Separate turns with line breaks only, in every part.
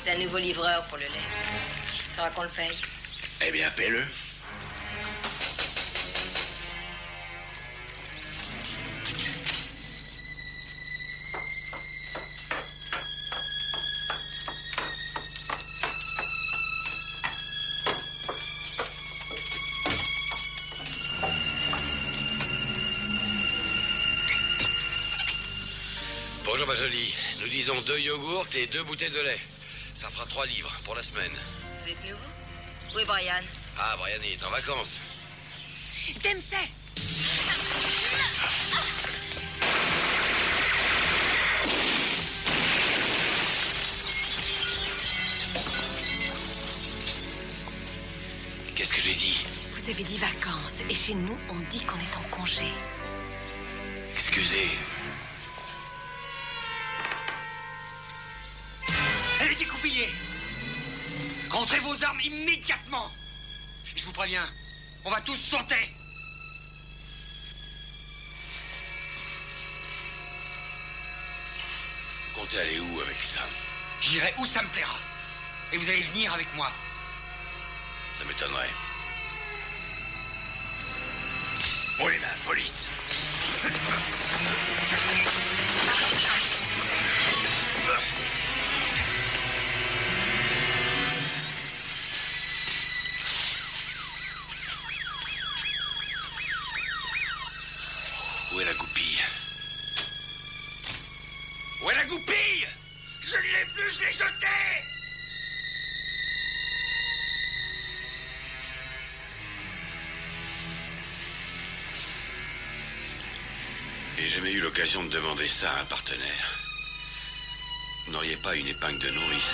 C'est un nouveau livreur pour le lait. Faudra qu'on le paye.
Eh bien, paie-le.
Bonjour ma jolie, nous disons 2 yogourts et 2 bouteilles de lait. Ça fera 3 livres pour la semaine.
Vous êtes nouveau? Où est Brian?
Ah, Brian il est en vacances.
Dempsey!
Qu'est-ce que j'ai dit?
Vous avez dit vacances, et chez nous, on dit qu'on est en congé.
Excusez.
Elle est découpillée. Rentrez vos armes immédiatement. Je vous préviens, on va tous sauter.
Comptez aller où avec ça?
J'irai où ça me plaira. Et vous allez venir avec moi.
Ça m'étonnerait.
Bon les mains, police.
Où est la goupille?
Où est la goupille? Je ne l'ai plus, je l'ai jetée.
J'ai jamais eu l'occasion de demander ça à un partenaire. Vous n'auriez pas une épingle de nourrice?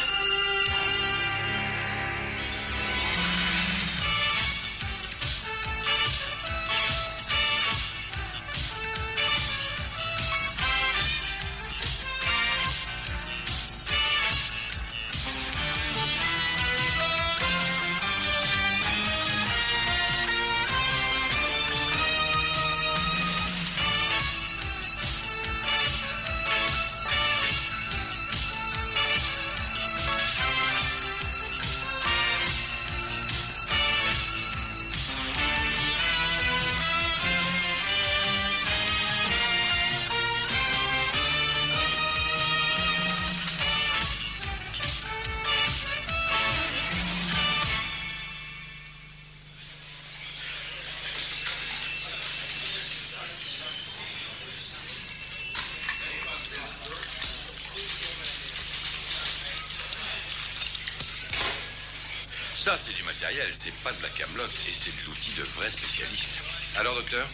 Ça, c'est du matériel, c'est pas de la camelote, et c'est de l'outil de vrais spécialistes. Alors, docteur?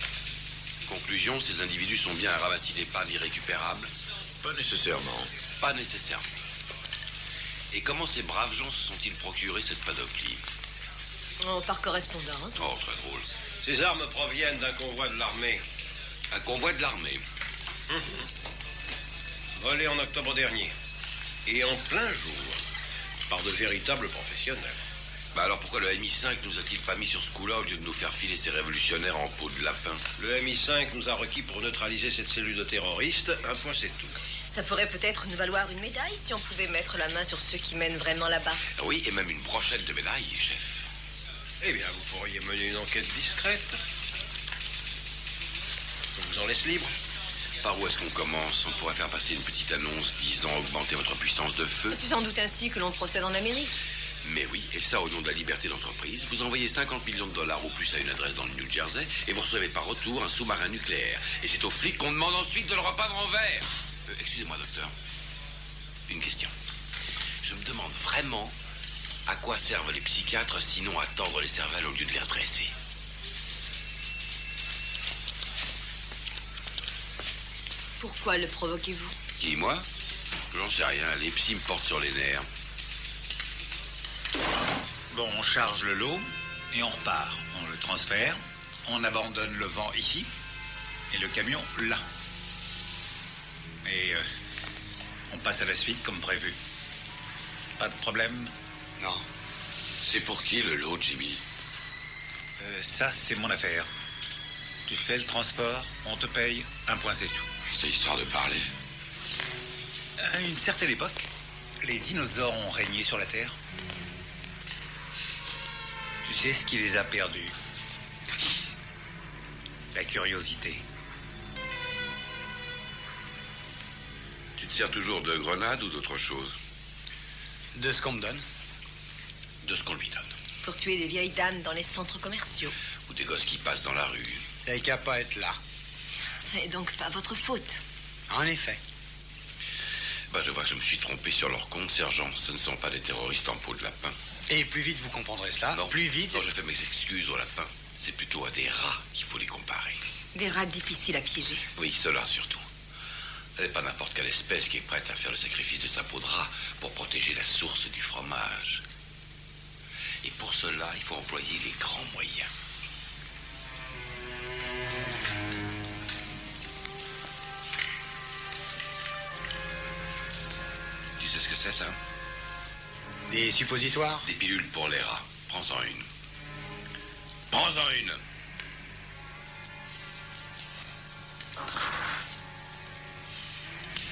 Conclusion, ces individus sont bien un ramassis d'épaves irrécupérables?
Pas nécessairement.
Pas nécessairement. Et comment ces braves gens se sont-ils procurés cette panoplie?
Oh, par correspondance.
Oh, très drôle.
Ces armes proviennent d'un convoi de l'armée.
Un convoi de l'armée?
Volé en octobre dernier. Et en plein jour. Par de véritables professionnels.
Bah alors pourquoi le MI5 nous a-t-il pas mis sur ce coup-là au lieu de nous faire filer ces révolutionnaires en peau de lapin?
Le MI5 nous a requis pour neutraliser cette cellule de terroristes. Un point, c'est tout.
Ça pourrait peut-être nous valoir une médaille si on pouvait mettre la main sur ceux qui mènent vraiment là-bas.
Oui, et même une brochette de médailles, chef.
Eh bien, vous pourriez mener une enquête discrète. Je vous en laisse libre.
Par où est-ce qu'on commence? On pourrait faire passer une petite annonce disant augmenter votre puissance de feu.
C'est sans doute ainsi que l'on procède en Amérique.
Mais oui, et ça au nom de la liberté d'entreprise. Vous envoyez 50 millions de dollars ou plus à une adresse dans le New Jersey et vous recevez par retour un sous-marin nucléaire. Et c'est aux flics qu'on demande ensuite de le repeindre en vert. Excusez-moi, docteur. Une question. Je me demande vraiment à quoi servent les psychiatres sinon à tordre les cervelles au lieu de les redresser.
Pourquoi le provoquez-vous?
Qui, moi? J'en sais rien. Les psys me portent sur les nerfs.
Bon, on charge le lot et on repart. On le transfère, on abandonne le vent ici et le camion là. Et on passe à la suite comme prévu. Pas de problème?
Non. C'est pour qui le lot, Jimmy?
Ça, c'est mon affaire. Tu fais le transport, on te paye, un point c'est tout.
C'est histoire de parler.
À une certaine époque, Les dinosaures ont régné sur la Terre. Tu sais ce qui les a perdus? La curiosité.
Tu te sers toujours de grenades ou d'autre chose?
De ce qu'on me donne.
De ce qu'on lui donne.
Pour tuer des vieilles dames dans les centres commerciaux.
Ou des gosses qui passent dans la rue.
T'avais qu'à pas être là.
Ça n'est donc pas votre faute.
En effet.
Bah, je vois que je me suis trompé sur leur compte, sergent. Ce ne sont pas des terroristes en peau de lapin.
Et plus vite vous comprendrez cela,
Non,
plus vite...
Non, je fais mes excuses aux lapins. C'est plutôt à des rats qu'il faut les comparer.
Des rats difficiles à piéger.
Oui, ceux-là surtout. Elle n'est pas n'importe quelle espèce qui est prête à faire le sacrifice de sa peau de rat pour protéger la source du fromage. Et pour cela, il faut employer les grands moyens. Tu sais ce que c'est, ça?
Des suppositoires?
Des pilules pour les rats. Prends-en une. Prends-en une.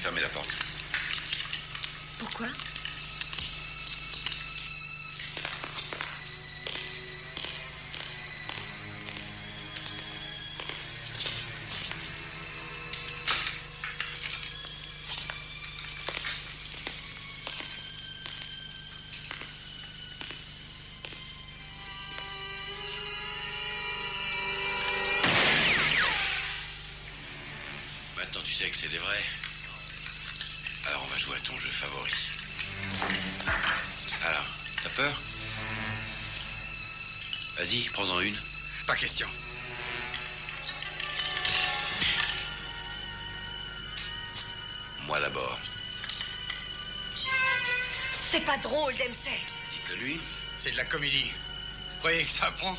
Fermez la porte.
Pourquoi?
Maintenant, tu sais que c'est des vrais. Alors, on va jouer à ton jeu favori. Alors, t'as peur? Vas-y, prends-en une.
Pas question.
Moi d'abord.
C'est pas drôle, Dempsey.
Dites-le lui.
C'est de la comédie. Vous croyez que ça prend?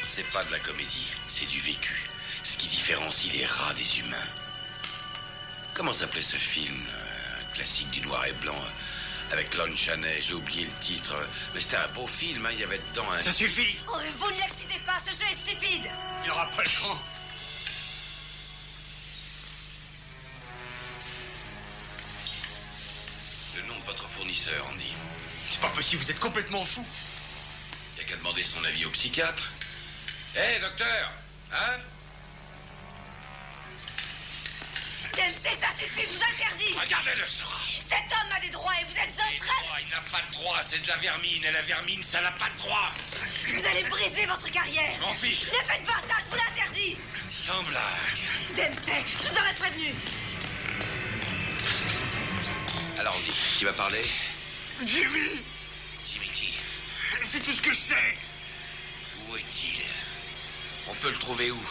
C'est pas de la comédie, c'est du vécu. Ce qui différencie les rats des humains. Comment s'appelait ce film? Un classique du noir et blanc, avec Lon Chaney, j'ai oublié le titre. Mais c'était un beau film, hein, il y avait dedans un...
Ça suffit.
Oh, mais vous ne l'excitez pas, ce jeu est stupide.
Il aura pas le cran.
Le nom de votre fournisseur, Andy.
C'est pas possible, vous êtes complètement fou.
Il n'y a qu'à demander son avis au psychiatre. Hé, docteur! Hein?
Dempsey, ça suffit, je vous interdis.
Regardez-le, ce rat!
Cet homme a des droits et vous êtes en
Les
train...
droits, il n'a pas de droit, c'est de la vermine, et la vermine, ça n'a pas de droit!
Vous allez briser votre carrière.
Je m'en fiche!
Ne faites pas ça, je vous l'interdis.
Sans blague!
Dempsey, je vous aurais prévenu.
Alors, Andy, qui va parler?
Jimmy,
Jimmy qui?
c'est tout ce que je sais.
Où est-il? On peut le trouver où?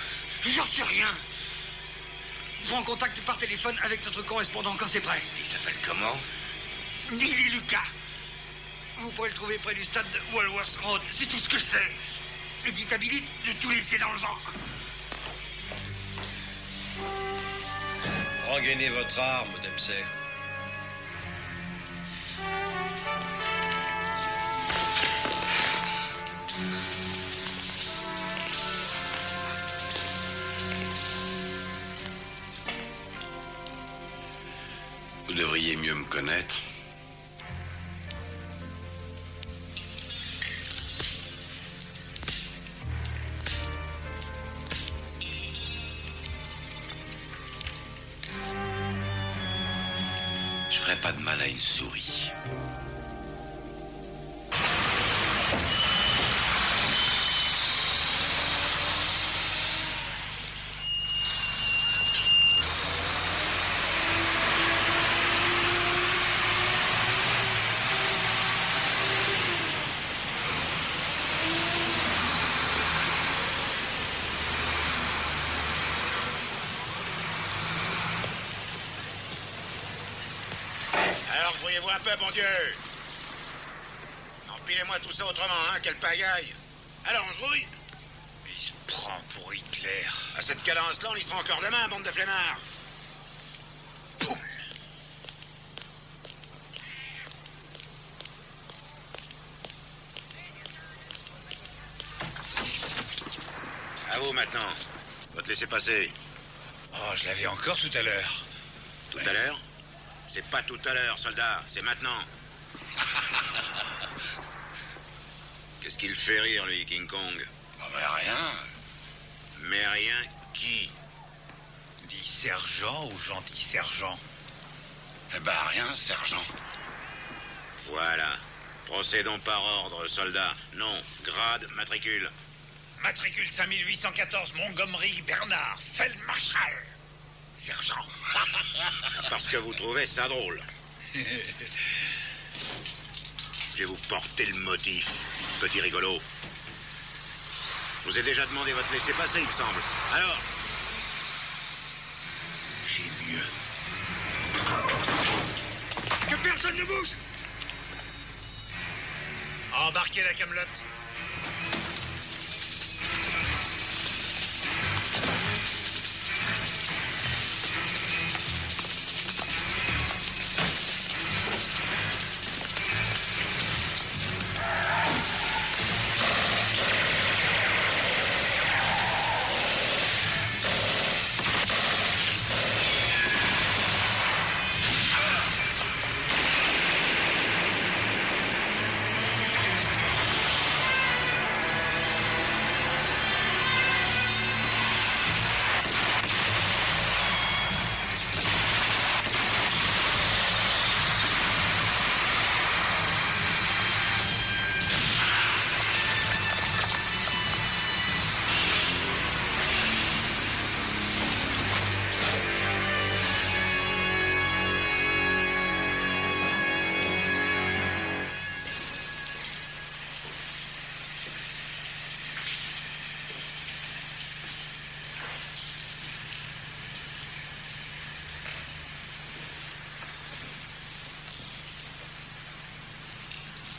J'en sais rien. Je prends contact par téléphone avec notre correspondant quand c'est prêt.
Il s'appelle comment?
Billy Lucas. Vous pourrez le trouver près du stade de Walworth Road. C'est tout ce que je sais. Et dites à Billy de tout laisser dans le vent.
Rengainez votre arme, Dempsey.
Vous devriez mieux me connaître. Je ferai pas de mal à une souris.
Alors, grouillez-vous un peu, bon Dieu. Empilez-moi tout ça autrement, hein, quelle pagaille. Alors, on se rouille?
Il se prend pour Hitler.
À cette cadence-là, on y sera encore demain, bande de flemmards. Poum. À vous, maintenant. Va te laisser passer.
Oh, je l'avais encore tout à l'heure.
Tout à l'heure? C'est pas tout à l'heure, soldat, c'est maintenant. Qu'est-ce qu'il fait rire, lui, King Kong?
Oh, ben rien.
Mais rien qui?
Dit sergent ou gentil sergent? Eh ben rien, sergent.
Voilà. Procédons par ordre, soldat. Nom, grade, matricule.
Matricule 5814, Montgomery, Bernard, Feldmarschall. Sergent.
Parce que vous trouvez ça drôle. Je vais vous porter le motif, petit rigolo. Je vous ai déjà demandé votre laissez-passer, il me semble. Alors?
J'ai mieux.
Que personne ne bouge!
Embarquez la camelote.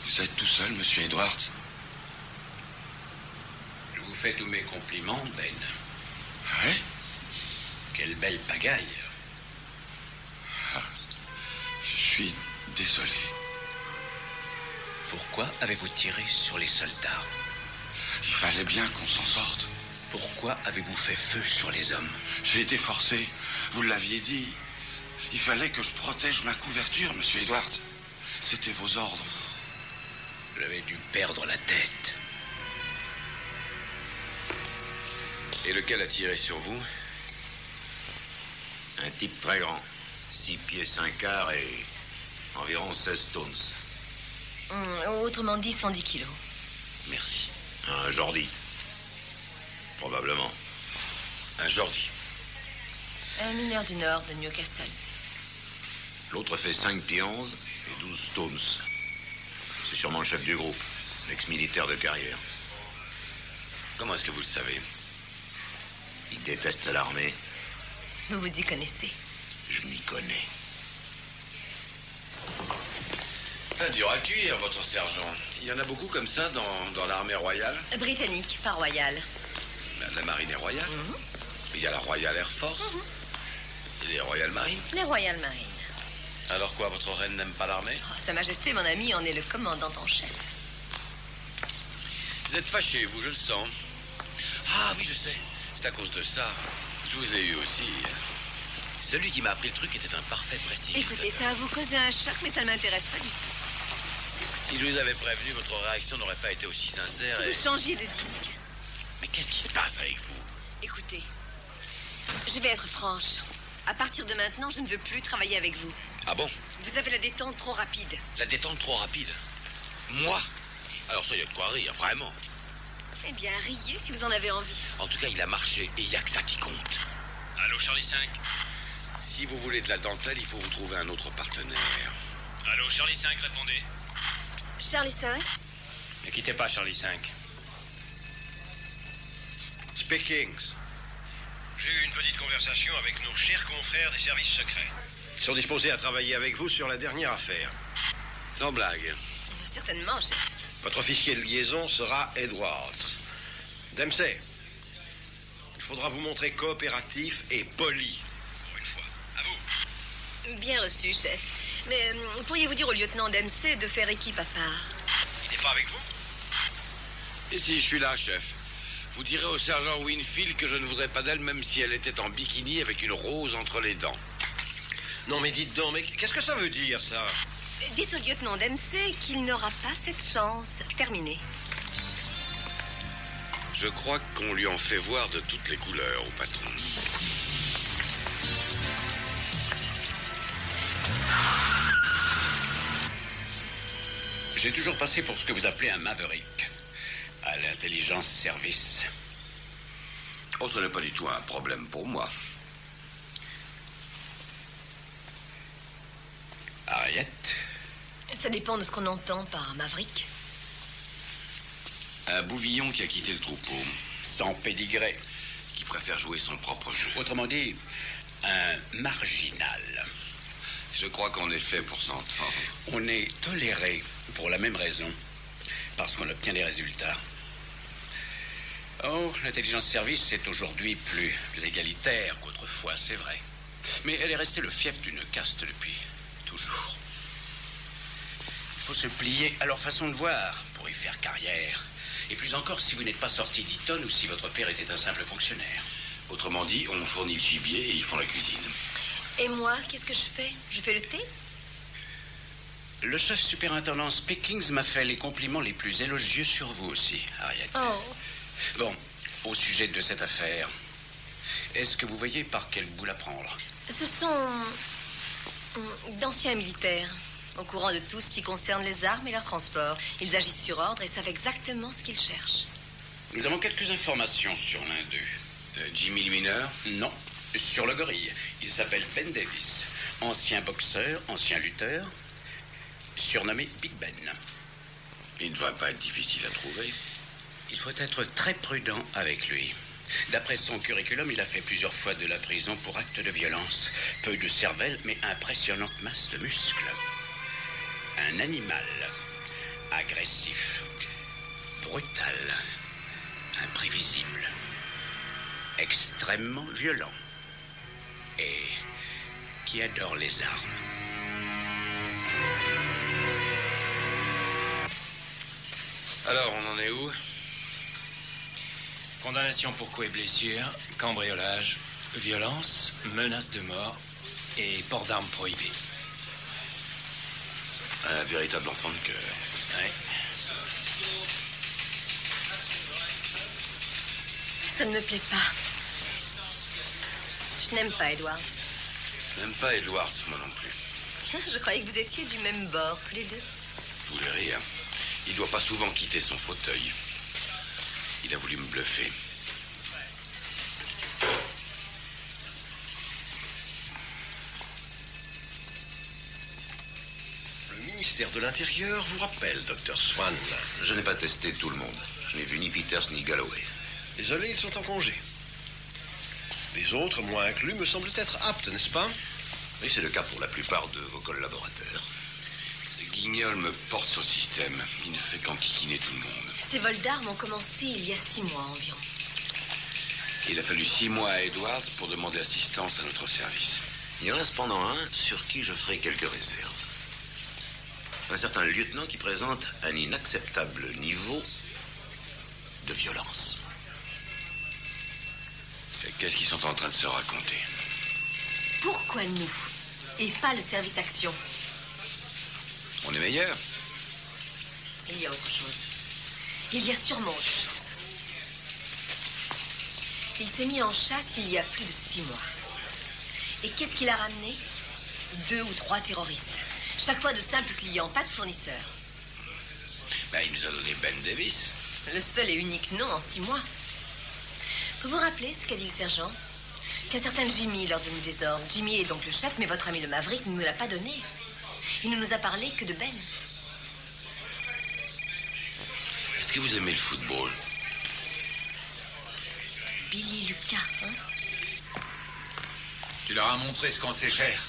Vous êtes tout seul, monsieur Edwards?
Je vous fais tous mes compliments, Ben.
Ouais?
Quelle belle pagaille.
Je suis désolé.
Pourquoi avez-vous tiré sur les soldats?
Il fallait bien qu'on s'en sorte.
Pourquoi avez-vous fait feu sur les hommes?
J'ai été forcé. Vous l'aviez dit. Il fallait que je protège ma couverture, monsieur Edwards. C'était vos ordres.
J'avais dû perdre la tête.
Et lequel a tiré sur vous?
Un type très grand. 6 pieds 5 quarts et environ 16 stones.
Autrement dit, 110 kilos.
Merci.
Un Jordi. Probablement.
Un Jordi.
Un mineur du nord de Newcastle.
L'autre fait 5 pieds 11 et 12 stones. C'est sûrement le chef du groupe, l'ex-militaire de carrière.
Comment est-ce que vous le savez?
Il déteste l'armée.
Vous vous y connaissez.
Je m'y connais.
C'est dur à cuire, votre sergent. Il y en a beaucoup comme ça dans l'armée royale?
Britannique, pas royale.
La marine est royale. Il y a la Royal Air Force. Et les Royal Marines.
Les Royal Marines.
Alors quoi, votre reine n'aime pas l'armée?
Oh, Sa Majesté, mon ami, en est le commandant en chef.
Vous êtes fâché, vous, je le sens. Ah oui, je sais. C'est à cause de ça. Je vous ai eu aussi. Celui qui m'a appris le truc était un parfait prestidigitateur.
Écoutez, ça va vous causer un choc, mais ça ne m'intéresse pas du tout.
Si je vous avais prévenu, votre réaction n'aurait pas été aussi sincère
Si
et...
vous changiez de disque.
Mais qu'est-ce qui se passe avec vous?
Écoutez, je vais être franche. À partir de maintenant, je ne veux plus travailler avec vous.
Ah bon?
Vous avez la détente trop rapide.
La détente trop rapide? Moi? Alors ça, il y a de quoi rire, vraiment.
Eh bien, riez si vous en avez envie.
En tout cas, il a marché et il n'y a que ça qui compte.
Allô, Charlie 5?
Si vous voulez de la dentelle, il faut vous trouver un autre partenaire.
Allô, Charlie 5, répondez.
Charlie 5?
Ne quittez pas, Charlie 5.
Speaking. J'ai eu une petite conversation avec nos chers confrères des services secrets. Ils sont disposés à travailler avec vous sur la dernière affaire.
Sans blague.
Certainement, chef.
Votre officier de liaison sera Edwards. Dempsey, il faudra vous montrer coopératif et poli. Pour une fois. À vous.
Bien reçu, chef. Mais pourriez-vous dire au lieutenant Dempsey de faire équipe à part?
Il n'est pas avec vous?
Ici, je suis là, chef. Vous direz au sergent Winfield que je ne voudrais pas d'elle même si elle était en bikini avec une rose entre les dents.
Non, mais dites donc, mais qu'est-ce que ça veut dire, ça?
Dites au lieutenant Dempsey qu'il n'aura pas cette chance. Terminé.
Je crois qu'on lui en fait voir de toutes les couleurs au patron.
J'ai toujours passé pour ce que vous appelez un maverick. À l'intelligence service.
Oh, ce n'est pas du tout un problème pour moi.
Harriet?
Ça dépend de ce qu'on entend par maverick.
Un bouvillon qui a quitté le troupeau.
Sans pédigré.
Qui préfère jouer son propre jeu.
Autrement dit, un marginal.
Je crois qu'on est fait pour s'entendre.
On est toléré pour la même raison. Parce qu'on obtient des résultats. Oh, l'intelligence service est aujourd'hui plus égalitaire qu'autrefois, c'est vrai. Mais elle est restée le fief d'une caste depuis toujours. Il faut se plier à leur façon de voir pour y faire carrière. Et plus encore si vous n'êtes pas sorti d'Eton ou si votre père était un simple fonctionnaire.
Autrement dit, on fournit le gibier et ils font la cuisine.
Et moi, qu'est-ce que je fais? Je fais le thé?
Le chef superintendant Speakings m'a fait les compliments les plus élogieux sur vous aussi, Harriet.
Oh.
Bon, au sujet de cette affaire, est-ce que vous voyez par quel bout la prendre?
Ce sont d'anciens militaires, au courant de tout ce qui concerne les armes et leur transport. Ils agissent sur ordre et savent exactement ce qu'ils cherchent.
Nous avons quelques informations sur l'un d'eux.
Jimmy le mineur?
Non, sur le gorille. Il s'appelle Ben Davis, ancien boxeur, ancien lutteur, surnommé Big Ben.
Il ne devrait pas être difficile à trouver.
Il faut être très prudent avec lui. D'après son curriculum, il a fait plusieurs fois de la prison pour actes de violence. Peu de cervelle, mais impressionnante masse de muscles. Un animal. Agressif. Brutal. Imprévisible. Extrêmement violent. Et qui adore les armes.
Alors, on en est où?
Condamnation pour coups et blessures, cambriolage, violence, menace de mort et port d'armes prohibé.
Un véritable enfant de cœur.
Ouais.
Ça ne me plaît pas. Je n'aime pas Edwards.
Même pas Edwards, moi non plus.
Tiens, je croyais que vous étiez du même bord, tous les deux.
Vous voulez rire? Il doit pas souvent quitter son fauteuil. Il a voulu me bluffer.
Le ministère de l'Intérieur vous rappelle, Dr. Swan.
Je n'ai pas testé tout le monde. Je n'ai vu ni Peters ni Galloway.
Désolé, ils sont en congé. Les autres, moi inclus, me semblent être aptes, n'est-ce pas?
Oui, c'est le cas pour la plupart de vos collaborateurs.
Guignol me porte sur le système. Il ne fait qu'enquiquiner tout le monde.
Ces vols d'armes ont commencé il y a 6 mois environ.
Il a fallu 6 mois à Edwards pour demander assistance à notre service.
Il y en a cependant un sur qui je ferai quelques réserves. Un certain lieutenant qui présente un inacceptable niveau de violence.
Et qu'est-ce qu'ils sont en train de se raconter?
Pourquoi nous et pas le service action?
On est meilleurs.
Il y a autre chose. Il y a sûrement autre chose. Il s'est mis en chasse il y a plus de 6 mois. Et qu'est-ce qu'il a ramené? 2 ou 3 terroristes. Chaque fois de simples clients, pas de fournisseurs.
Ben, il nous a donné Ben Davis.
Le seul et unique nom en 6 mois. Vous vous rappelez ce qu'a dit le sergent? Qu'un certain Jimmy leur donne des ordres. Jimmy est donc le chef, mais votre ami le Maverick ne nous l'a pas donné. Il ne nous a parlé que de Ben.
Est-ce que vous aimez le football?
Billy Lucas, hein?
Tu leur as montré ce qu'on sait faire.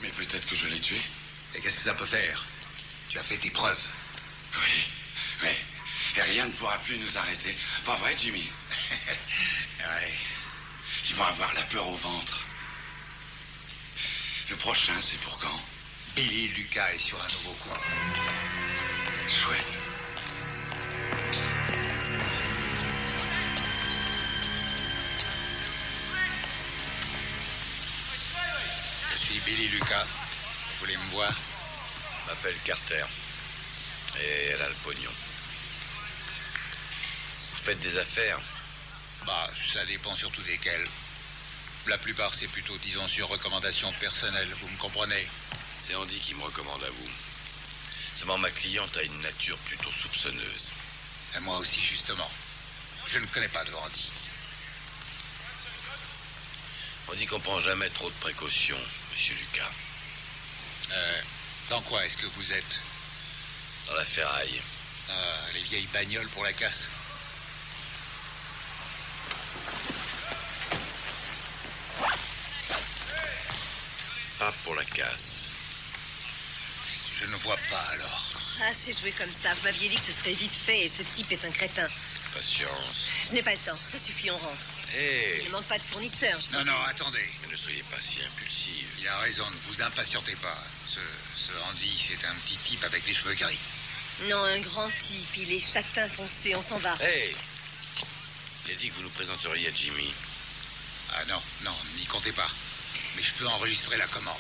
Mais peut-être que je l'ai tué.
Et qu'est-ce que ça peut faire? Tu as fait tes preuves.
Oui. Et rien ne pourra plus nous arrêter. Pas vrai, Jimmy?
Ouais.
Ils vont avoir la peur au ventre. Le prochain, c'est pour quand?
Billy Lucas est sur un nouveau coup.
Chouette.
suis Billy Lucas. Vous voulez me voir?
Je m'appelle Carter. Et elle a le pognon. Vous faites des affaires?
Bah, ça dépend surtout desquelles. La plupart, c'est plutôt, disons, sur recommandation personnelle, vous me comprenez?
C'est Andy qui me recommande à vous.
Seulement, ma cliente a une nature plutôt soupçonneuse.
Et moi aussi, justement. Je ne connais pas de Andy.
On dit qu'on prend jamais trop de précautions, monsieur Lucas.
Dans quoi est-ce que vous êtes?
Dans la ferraille.
Ah, les vieilles bagnoles pour la casse.
Pas pour la casse.
Je ne vois pas, alors.
Ah, c'est joué comme ça. Vous m'aviez dit que ce serait vite fait et ce type est un crétin.
Patience.
Je n'ai pas le temps. Ça suffit, on rentre.
Hé
Il ne manque pas de fournisseurs, je
Non,
pense.
non, attendez.
Mais ne soyez pas si impulsive.
Il a raison, ne vous impatientez pas. Ce Andy, c'est un petit type avec les cheveux gris.
Non, un grand type. Il est châtain foncé. On s'en va.
Hé Il a dit que vous nous présenteriez à Jimmy.
Ah non, non, n'y comptez pas. Mais je peux enregistrer la commande.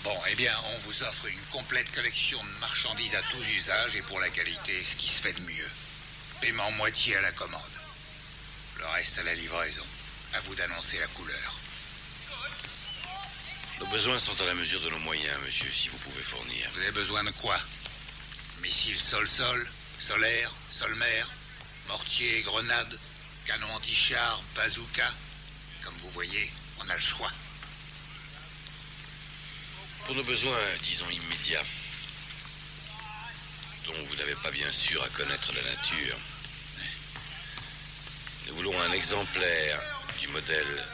Bon, eh bien, on vous offre une complète collection de marchandises à tous usages et pour la qualité, ce qui se fait de mieux. Paiement moitié à la commande. Le reste à la livraison. À vous d'annoncer la couleur.
Nos besoins sont à la mesure de nos moyens, monsieur, si vous pouvez fournir.
Vous avez besoin de quoi? Missiles sol-sol, solaire, sol-mer, mortier, grenades, canon anti-char, bazooka. Comme vous voyez, on a le choix.
Pour nos besoins, disons, immédiats, dont vous n'avez pas bien sûr à connaître la nature, nous voulons un exemplaire du modèle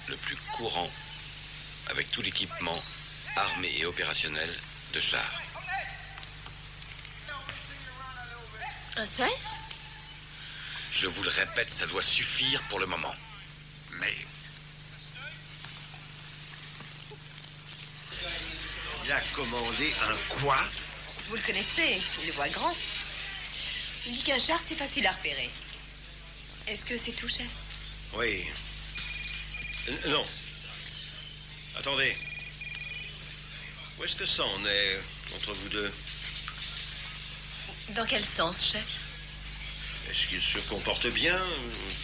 le plus courant, avec tout l'équipement armé et opérationnel de char.
Un seul?
Je vous le répète, ça doit suffire pour le moment.
Mais
Il a commandé un quoi?
Vous le connaissez. Il le voit grand. Il dit qu'un char, c'est facile à repérer. Est-ce que c'est tout, chef?
Oui. Non. Attendez. Où est-ce que ça en est entre vous deux?
Dans quel sens, chef?
Est-ce qu'il se comporte bien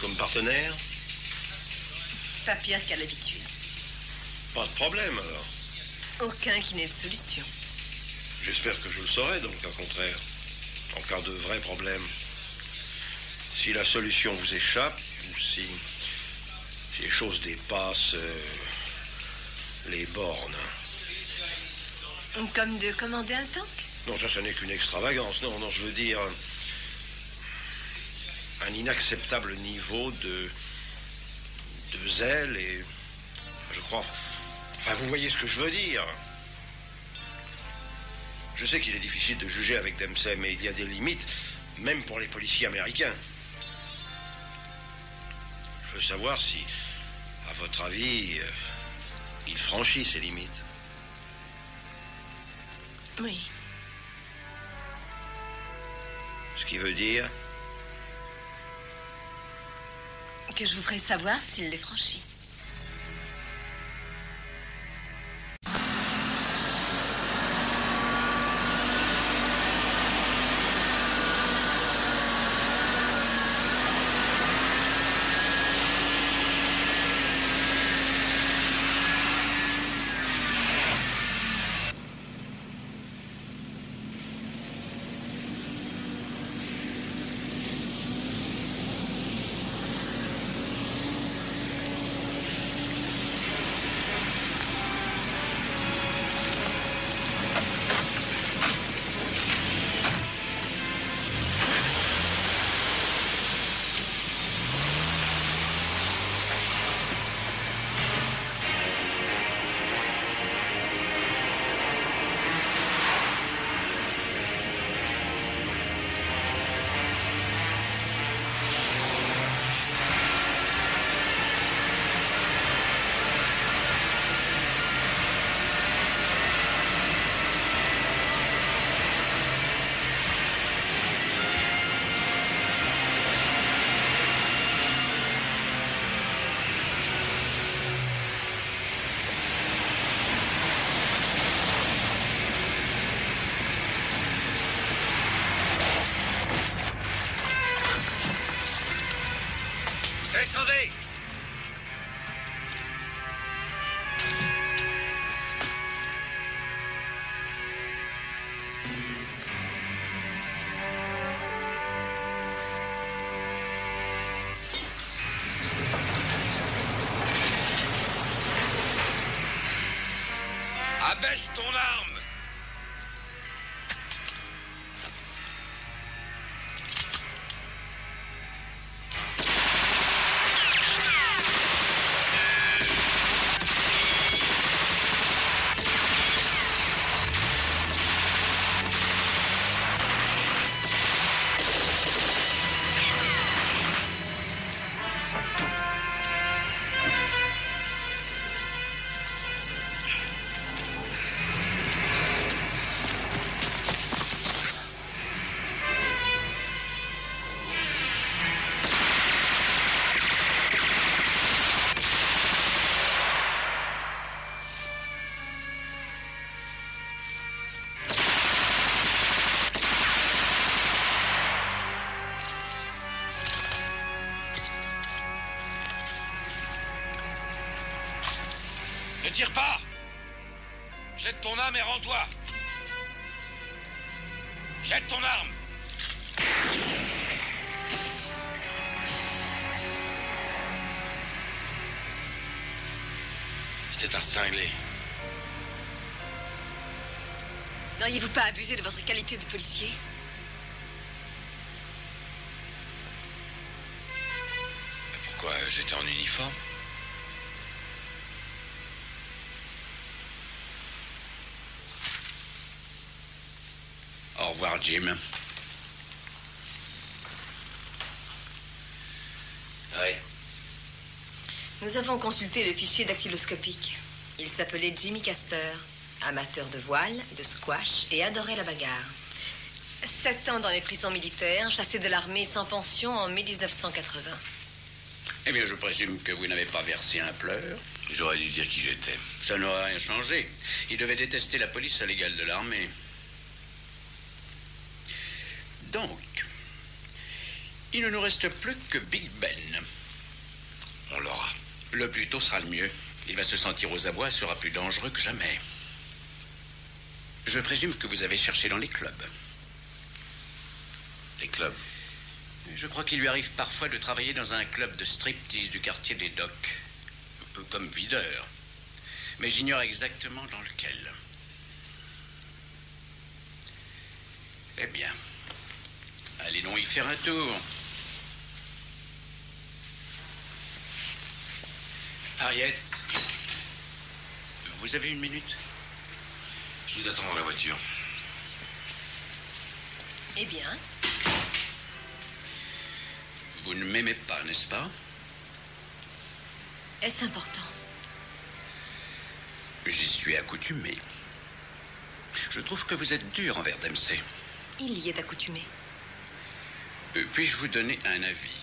comme partenaire?
Pas pire qu'à l'habitude.
Pas de problème, alors.
Aucun qui n'ait de solution.
J'espère que je le saurai, donc, au contraire. En cas de vrai problème. Si la solution vous échappe, ou si les choses dépassent les bornes.
Comme de commander un tank?
Non, ça n'est qu'une extravagance. Non, non, je veux dire un inacceptable niveau de zèle et, je crois... Enfin, vous voyez ce que je veux dire. Je sais qu'il est difficile de juger avec Dempsey, mais il y a des limites, même pour les policiers américains. Je veux savoir si, à votre avis, il franchit ces limites.
Oui.
Ce qui veut dire...
Que je vous ferai savoir s'il les franchit.
Descendez! Abaisse ton arme! Ne tire pas! Jette ton âme et rends-toi! Jette ton arme! C'était un cinglé.
N'auriez-vous pas abusé de votre qualité de policier?
Pourquoi? J'étais en uniforme. Au revoir, Jim. Oui.
Nous avons consulté le fichier dactyloscopique. Il s'appelait Jimmy Casper, amateur de voile, de squash et adorait la bagarre. 7 ans dans les prisons militaires, chassé de l'armée sans pension en mai 1980.
Eh bien, je présume que vous n'avez pas versé un pleur.
J'aurais dû dire qui j'étais.
Ça n'aurait rien changé. Il devait détester la police à l'égal de l'armée. Donc, il ne nous reste plus que Big Ben.
On l'aura.
Le plus tôt sera le mieux. Il va se sentir aux abois et sera plus dangereux que jamais. Je présume que vous avez cherché dans les clubs.
Les clubs?
Je crois qu'il lui arrive parfois de travailler dans un club de striptease du quartier des Docks. Comme videur. Mais j'ignore exactement dans lequel. Eh bien, allez donc y faire un tour. Harriet, vous avez une minute?
Je vous attends dans la voiture.
Eh bien?
Vous ne m'aimez pas, n'est-ce pas?
Est-ce important?
J'y suis accoutumé. Je trouve que vous êtes dur envers Dempsey.
Il y est accoutumé.
Puis-je vous donner un avis?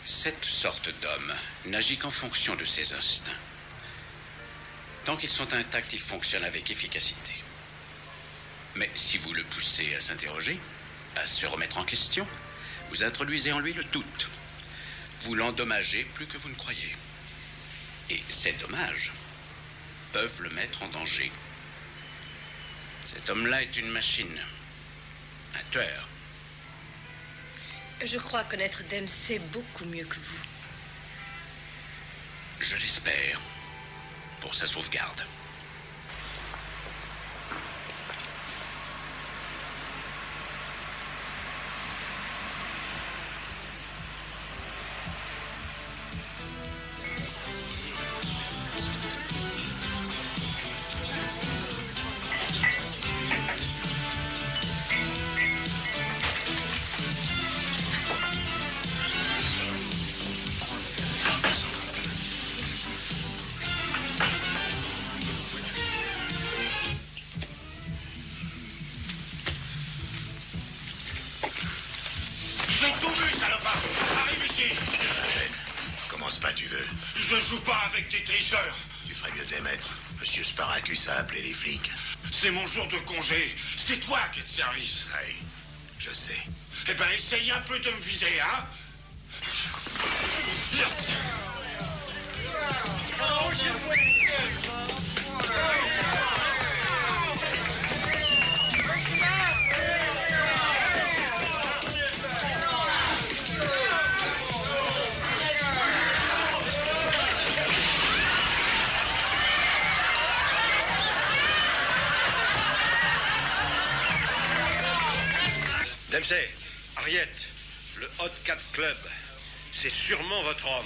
Cette sorte d'homme n'agit qu'en fonction de ses instincts. Tant qu'ils sont intacts, il fonctionne avec efficacité. Mais si vous le poussez à s'interroger, à se remettre en question, vous introduisez en lui le doute. Vous l'endommagez plus que vous ne croyez. Et ces dommages peuvent le mettre en danger. Cet homme-là est une machine. Un tueur.
Je crois connaître Dempsey beaucoup mieux que vous.
Je l'espère. Pour sa sauvegarde.
J'ai tout vu, salopard. Arrive ici.
Ça va, Ben. Commence pas, tu veux.
Je joue pas avec des tricheurs.
Tu ferais mieux de les mettre. Monsieur Sparacus a appelé les flics.
C'est mon jour de congé. C'est toi qui es de service.
Oui, je sais.
Eh ben, essaye un peu de me vider, hein?
Dempsey, Harriet, le Hot Cat Club, c'est sûrement votre homme.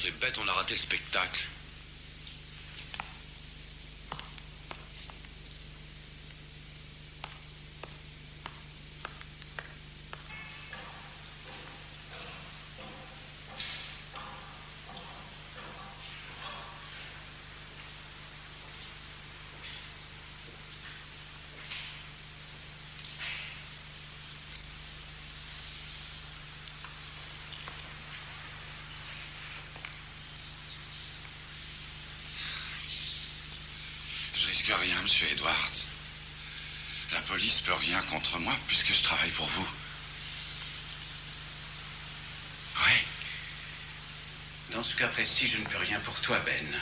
C'est bête, on a raté le spectacle.
Je risque rien, monsieur Edwards. La police peut rien contre moi puisque je travaille pour vous. Oui.
Dans ce cas précis, je ne peux rien pour toi, Ben.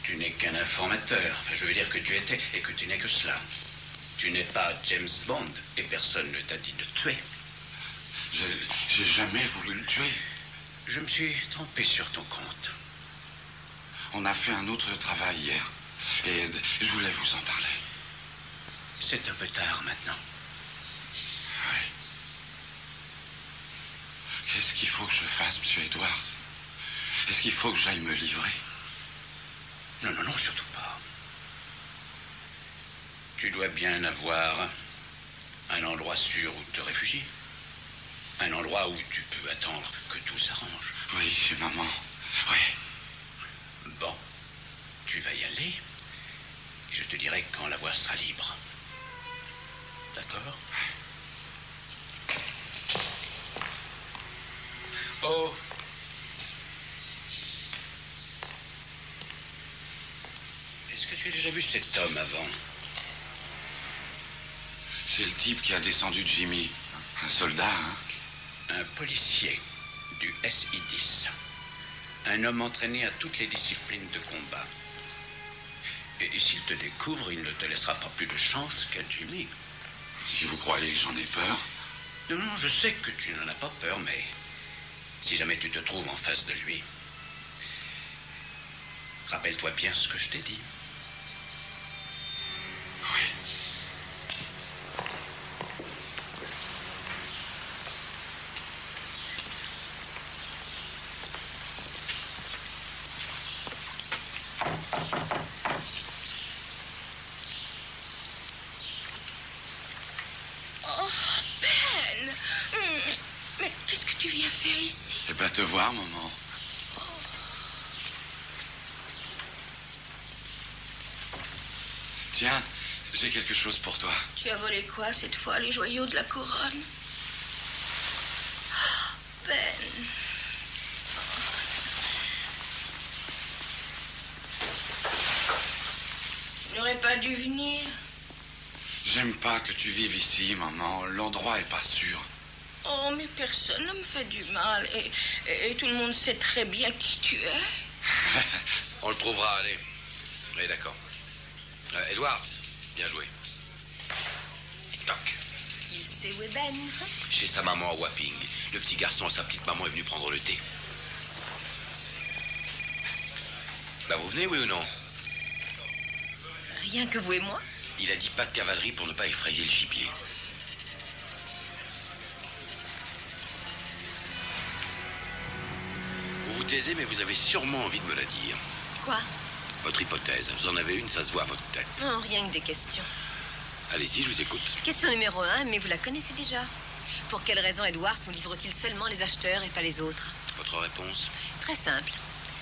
Tu n'es qu'un informateur. Enfin, je veux dire que tu étais et que tu n'es que cela. Tu n'es pas James Bond et personne ne t'a dit de tuer.
J'ai jamais voulu le tuer.
Je me suis trompé sur ton compte.
On a fait un autre travail hier. Et je voulais vous en parler.
C'est un peu tard maintenant.
Oui. Qu'est-ce qu'il faut que je fasse, monsieur Edwards? Est-ce qu'il faut que j'aille me livrer?
Non, non, non, surtout pas. Tu dois bien avoir un endroit sûr où te réfugier. Un endroit où tu peux attendre que tout s'arrange.
Oui, chez maman. Oui.
Bon, tu vas y aller. Et je te dirai quand la voie sera libre. D'accord? Oh! Est-ce que tu as déjà vu cet homme avant?
C'est le type qui a descendu de Jimmy. Un soldat, hein?
Un policier du SI-10. Un homme entraîné à toutes les disciplines de combat. Et s'il te découvre, il ne te laissera pas plus de chance qu'à Jimmy.
Si vous croyez que j'en ai peur?
Non, non, je sais que tu n'en as pas peur, mais si jamais tu te trouves en face de lui, rappelle-toi bien ce que je t'ai dit.
Oui. Eh ben, te voir, maman. Tiens, j'ai quelque chose pour toi.
Tu as volé quoi cette fois? Les joyaux de la couronne? Ben. Je n'aurais pas dû venir.
J'aime pas que tu vives ici, maman. L'endroit est pas sûr.
Oh, mais personne ne me fait du mal. Et tout le monde sait très bien qui tu es.
On le trouvera, allez. Oui, d'accord. Edward, bien joué. Toc.
Il sait où est Ben.
Chez sa maman à Wapping. Le petit garçon et sa petite maman est venu prendre le thé. Bah, vous venez, oui ou non?
Rien que vous et moi?
Il a dit pas de cavalerie pour ne pas effrayer le gibier. Vous vous taisez, mais vous avez sûrement envie de me la dire.
Quoi?
Votre hypothèse. Vous en avez une, ça se voit à votre tête.
Non, rien que des questions.
Allez-y, je vous écoute.
Question numéro 1, mais vous la connaissez déjà. Pour quelle raison Edwards nous livre-t-il seulement les acheteurs et pas les autres?
Votre réponse?
Très simple.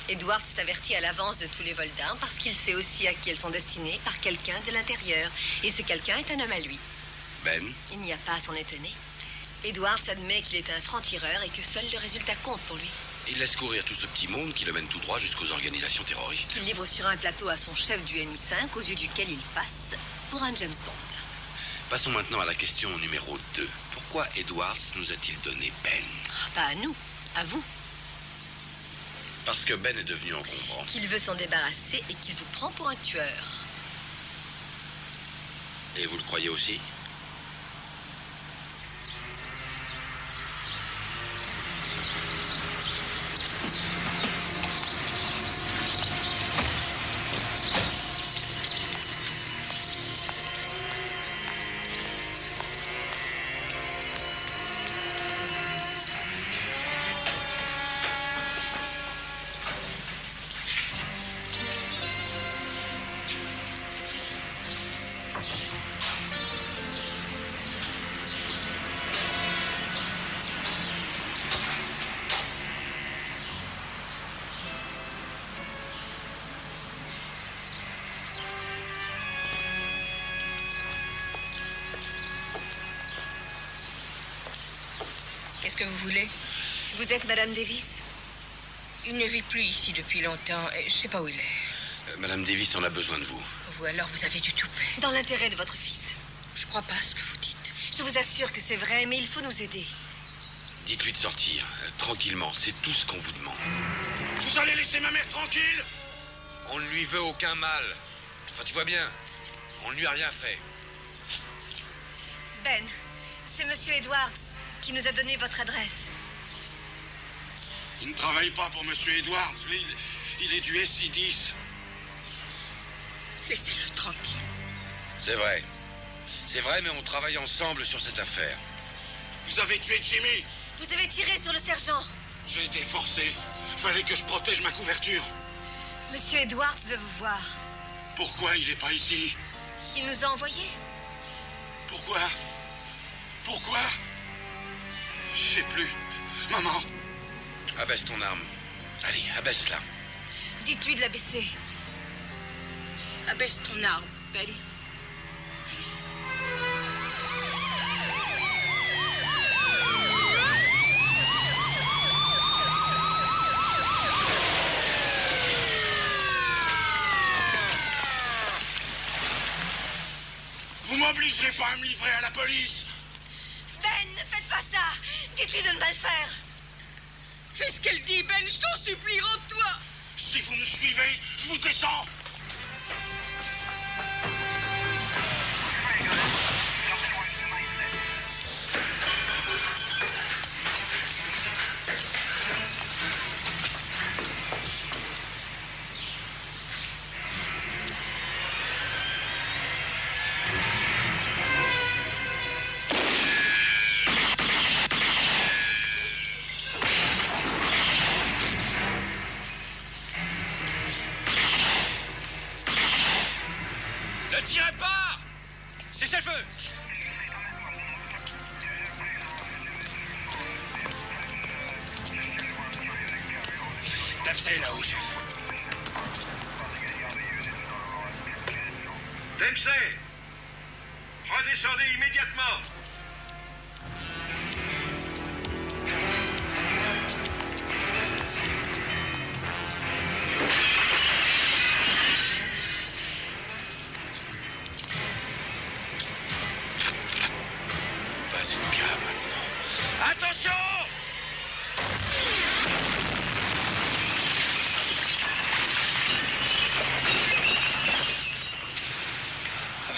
Edwards est averti à l'avance de tous les vols d'armes parce qu'il sait aussi à qui elles sont destinées par quelqu'un de l'intérieur. Et ce quelqu'un est un homme à lui.
Ben?
Il n'y a pas à s'en étonner. Edwards admet qu'il est un franc-tireur et que seul le résultat compte pour lui.
Il laisse courir tout ce petit monde qui le mène tout droit jusqu'aux organisations terroristes.
Il livre sur un plateau à son chef du MI5 aux yeux duquel il passe pour un James Bond.
Passons maintenant à la question numéro 2. Pourquoi Edwards nous a-t-il donné Ben?
Pas à nous, à vous.
Parce que Ben est devenu encombrant.
Qu'il veut s'en débarrasser et qu'il vous prend pour un tueur.
Et vous le croyez aussi?
Qu'est-ce que vous voulez?
Vous êtes Madame Davis?
Il ne vit plus ici depuis longtemps. Je sais pas où il est.
Madame Davis en a besoin de vous.
Vous alors, vous avez du toupet.
Dans l'intérêt de votre fils.
Je crois pas ce que vous dites.
Je vous assure que c'est vrai, mais il faut nous aider.
Dites-lui de sortir, tranquillement. C'est tout ce qu'on vous demande.
Vous allez laisser ma mère tranquille?
On ne lui veut aucun mal. Enfin, tu vois bien, on ne lui a rien fait.
Ben, c'est Monsieur Edwards qui nous a donné votre adresse.
Il ne travaille pas pour Monsieur Edwards. Il est du SI-10.
Laissez-le tranquille.
C'est vrai. C'est vrai, mais on travaille ensemble sur cette affaire.
Vous avez tué Jimmy.
Vous avez tiré sur le sergent.
J'ai été forcé. Fallait que je protège ma couverture.
Monsieur Edwards veut vous voir.
Pourquoi il n'est pas ici?
Il nous a envoyés.
Pourquoi? Pourquoi? Je sais plus. Maman.
Abaisse ton arme. Allez, abaisse-la.
Dites-lui de la baisser.
Abaisse ton arme, Ben.
Vous m'obligerez pas à me livrer à la police.
Ben, ne faites pas ça. Dites-lui de ne pas le faire.
Fais ce qu'elle dit, Ben, je t'en supplie, rends-toi.
Si vous me suivez, je vous descends.
Ne tirez pas! Cessez le feu! Dempsey là-haut, chef.
Dempsey, redescendez immédiatement.
Bazooka maintenant.
Attention!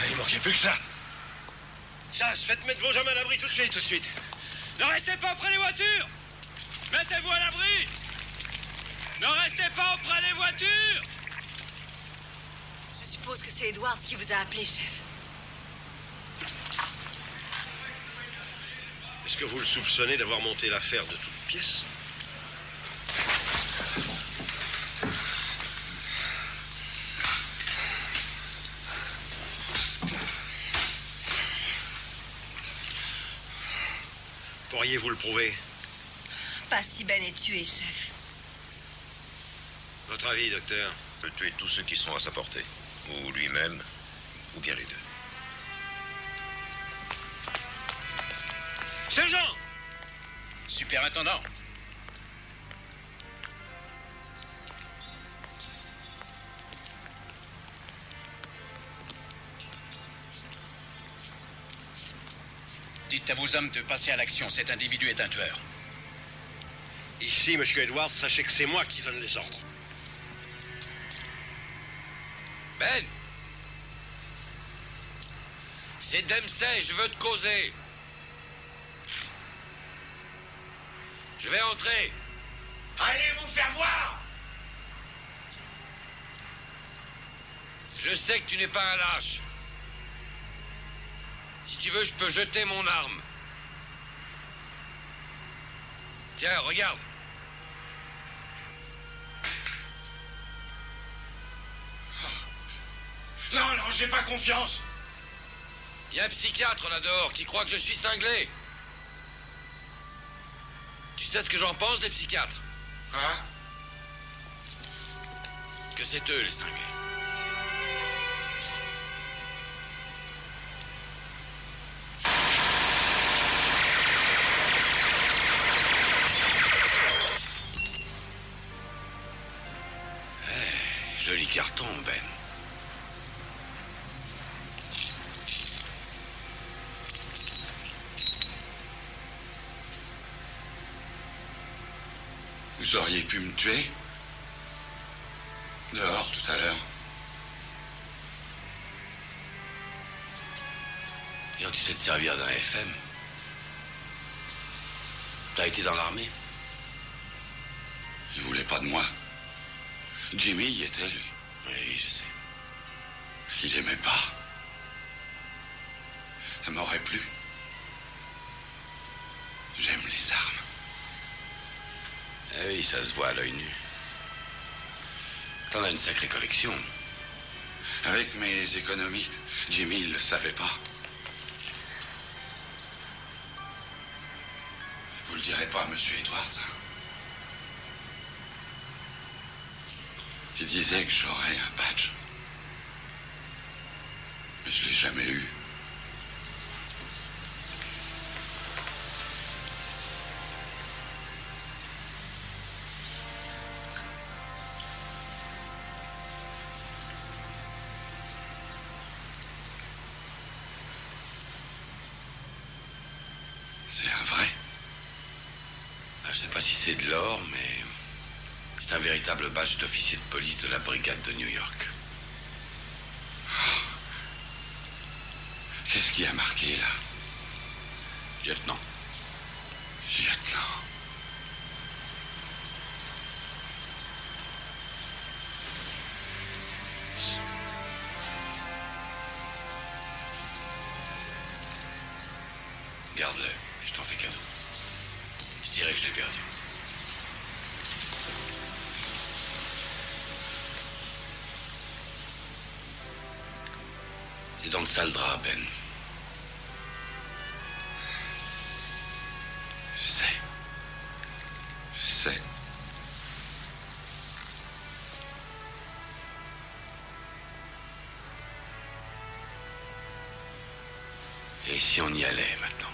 Il manquait plus que ça. Chasse, faites mettre vos hommes à l'abri tout de suite,
Ne restez pas près des voitures! Mettez-vous à l'abri! Ne restez pas auprès des voitures!
Je suppose que c'est Edwards qui vous a appelé, chef.
Est-ce que vous le soupçonnez d'avoir monté l'affaire de toutes pièces? Pourriez-vous le prouver?
Pas si Ben est tué, chef.
Votre avis, docteur?
Il peut tuer tous ceux qui sont à sa portée. Ou lui-même, ou bien les deux.
Sergent!
Superintendant. Dites à vos hommes de passer à l'action. Cet individu est un tueur.
Ici, monsieur Edwards, sachez que c'est moi qui donne les ordres.
Ben! C'est Dempsey, je veux te causer. Je vais entrer.
Allez vous faire voir!
Je sais que tu n'es pas un lâche. Si tu veux, je peux jeter mon arme. Tiens, regarde.
Non, non, j'ai pas confiance.
Il y a un psychiatre là dehors qui croit que je suis cinglé. Tu sais ce que j'en pense des psychiatres?
Hein?
Que c'est eux les cinglés. Joli carton, Ben.
Vous auriez pu me tuer? Dehors, tout à l'heure.
Bien, tu sais te servir d'un FM. T'as été dans l'armée?
Il voulait pas de moi. Jimmy y était, lui.
Oui, je sais.
Il aimait pas. Ça m'aurait plu. J'aime les armes.
Eh oui, ça se voit à l'œil nu. T'en as une sacrée collection.
Avec mes économies, Jimmy, il le savait pas. Vous le direz pas à Monsieur Edwards. Il disait que j'aurais un badge. Mais je l'ai jamais eu. C'est un vrai?
Je sais pas si c'est de l'or, mais c'est un véritable badge d'officier de police de la brigade de New York.
Qu'est-ce qui a marqué, là?
Lieutenant.
Lieutenant.
Garde-le, je t'en fais cadeau. Je dirais que je l'ai perdu. C'est dans le sale drap, Ben.
Je sais. Je sais.
Et si on y allait maintenant?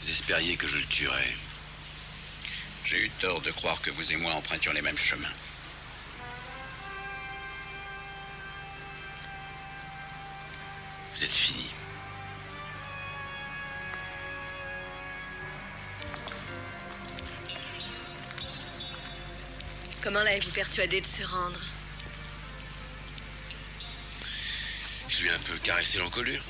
Vous espériez que je le tuerais.
J'ai eu tort de croire que vous et moi empruntions les mêmes chemins.
Vous êtes fini.
Comment l'avez-vous persuadé de se rendre?
Je lui ai un peu caressé l'encolure.